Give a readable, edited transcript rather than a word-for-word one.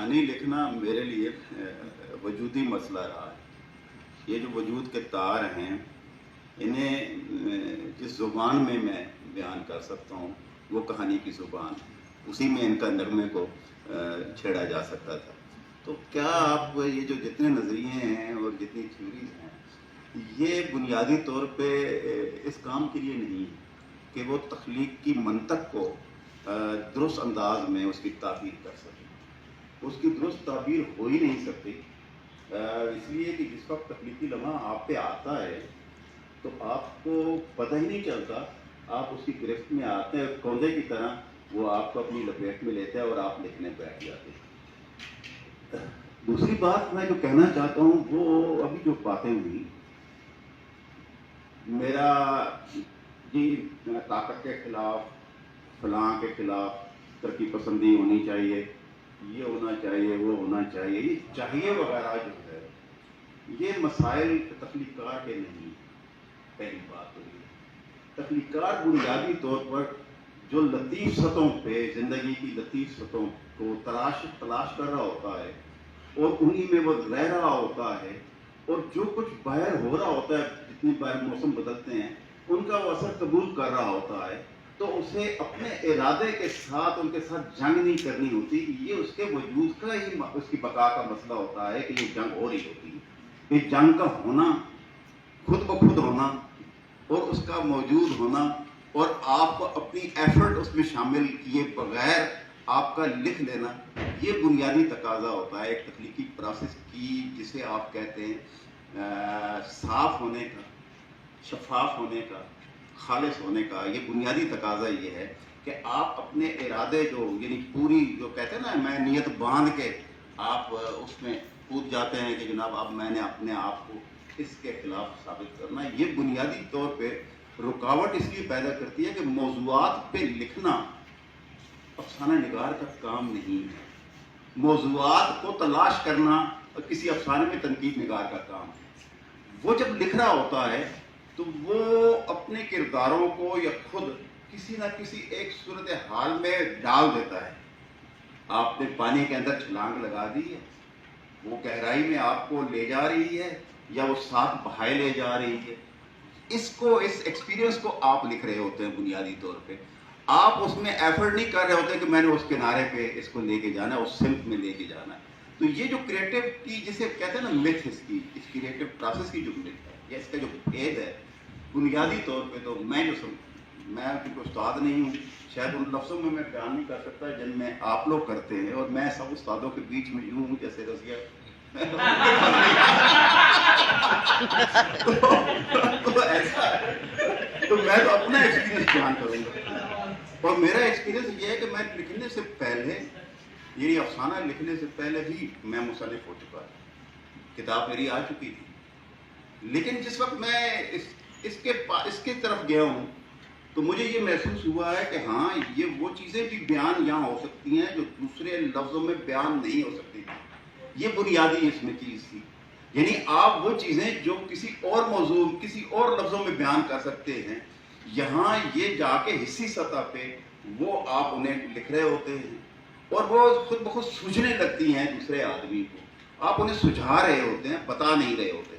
کہانی لکھنا میرے لیے وجودی مسئلہ رہا ہے۔ یہ جو وجود کے تار ہیں انہیں جس زبان میں بیان کر سکتا ہوں وہ کہانی کی زبان ہے، اسی میں ان کا نغمے کو چھیڑا جا سکتا تھا۔ تو کیا آپ یہ جو جتنے نظریے ہیں اور جتنی تھیوریز ہیں یہ بنیادی طور پہ اس کام کے لیے نہیں ہے کہ وہ تخلیق کی منطق کو درست انداز میں اس کی تعبیر کر سکیں۔ اس کی درست تعبیر ہو ہی نہیں سکتی، اس لیے کہ جس وقت تخلیقی لمحہ آپ پہ آتا ہے تو آپ کو پتہ ہی نہیں چلتا، آپ اس کی گرفت میں آتے ہیں، کوندے کی طرح وہ آپ کو اپنی لپیٹ میں لیتے ہیں اور آپ لکھنے بیٹھ جاتے ہیں۔ دوسری بات میں جو کہنا چاہتا ہوں وہ ابھی جو باتیں ہوئی، میرا جی طاقت کے خلاف، فلاں کے خلاف، ترقی پسندی ہونی چاہیے، یہ ہونا چاہیے، وہ ہونا چاہیے، یہ چاہیے وغیرہ جو ہے یہ مسائل تخلیق کار کے نہیں۔ پہلی بات تو یہ تخلیق کار بنیادی طور پر جو لطیف سطحوں پہ زندگی کی لطیف سطحوں کو تلاش کر رہا ہوتا ہے اور انہی میں وہ رہ رہا ہوتا ہے، اور جو کچھ باہر ہو رہا ہوتا ہے، جتنی باہر موسم بدلتے ہیں ان کا وہ اثر قبول کر رہا ہوتا ہے، تو اسے اپنے ارادے کے ساتھ ان کے ساتھ جنگ نہیں کرنی ہوتی۔ یہ اس کے وجود کا ہی اس کی بقا کا مسئلہ ہوتا ہے کہ یہ جنگ ہو رہی ہوتی ہے۔ یہ جنگ کا ہونا، خود بخود ہونا اور اس کا موجود ہونا اور آپ کو اپنی ایفرٹ اس میں شامل کیے بغیر آپ کا لکھ لینا، یہ بنیادی تقاضا ہوتا ہے ایک تخلیقی پروسیس کی، جسے آپ کہتے ہیں صاف ہونے کا، شفاف ہونے کا، خالص ہونے کا۔ یہ بنیادی تقاضا یہ ہے کہ آپ اپنے ارادے جو یعنی پوری جو کہتے ہیں نا میں نیت باندھ کے آپ اس میں کود جاتے ہیں کہ جناب اب میں نے اپنے آپ کو اس کے خلاف ثابت کرنا، یہ بنیادی طور پہ رکاوٹ اس لیے پیدا کرتی ہے کہ موضوعات پہ لکھنا افسانہ نگار کا کام نہیں ہے۔ موضوعات کو تلاش کرنا کسی افسانے میں تنقید نگار کا کام ہے۔ وہ جب لکھ رہا ہوتا ہے تو وہ اپنے کرداروں کو یا خود کسی نہ کسی ایک صورتحال میں ڈال دیتا ہے۔ آپ نے پانی کے اندر چھلانگ لگا دی ہے، وہ گہرائی میں آپ کو لے جا رہی ہے یا وہ ساتھ بہائے لے جا رہی ہے، اس ایکسپیرینس کو آپ لکھ رہے ہوتے ہیں۔ بنیادی طور پہ آپ اس میں ایفرٹ نہیں کر رہے ہوتے کہ میں نے اس کنارے پہ اس کو لے کے جانا ہے، اس سمت میں لے کے جانا ہے۔ تو یہ جو کریٹو کی جسے کہتے ہیں نا متھ، اس کریٹو پروسیس کی جو متھ ہے یا اس کا جو بھید ہے، بنیادی طور پہ تو میں کیونکہ استاد نہیں ہوں، شاید ان لفظوں میں بیان نہیں کر سکتا جن میں آپ لوگ کرتے ہیں، اور میں سب استادوں کے بیچ میں یوں ہوں جیسے رضیہ تو ایسا ہے، تو میں تو اپنا ایکسپیرینس بیان کروں گا۔ اور میرا ایکسپیرینس یہ ہے کہ میں لکھنے سے پہلے، یہ افسانہ لکھنے سے پہلے بھی میں مصنف ہو چکا تھا، کتاب میری آ چکی تھی، لیکن جس وقت میں اس کے طرف گیا ہوں تو مجھے یہ محسوس ہوا ہے کہ ہاں یہ وہ چیزیں بھی بیان یہاں ہو سکتی ہیں جو دوسرے لفظوں میں بیان نہیں ہو سکتی۔ یہ بنیادی اس میں چیز تھی، یعنی آپ وہ چیزیں جو کسی اور موضوع، کسی اور لفظوں میں بیان کر سکتے ہیں، یہاں یہ جا کے حصی سطح پہ وہ آپ انہیں لکھ رہے ہوتے ہیں اور وہ خود بخود سوجنے لگتی ہیں دوسرے آدمی کو، آپ انہیں سجھا رہے ہوتے ہیں، بتا نہیں رہے ہوتے۔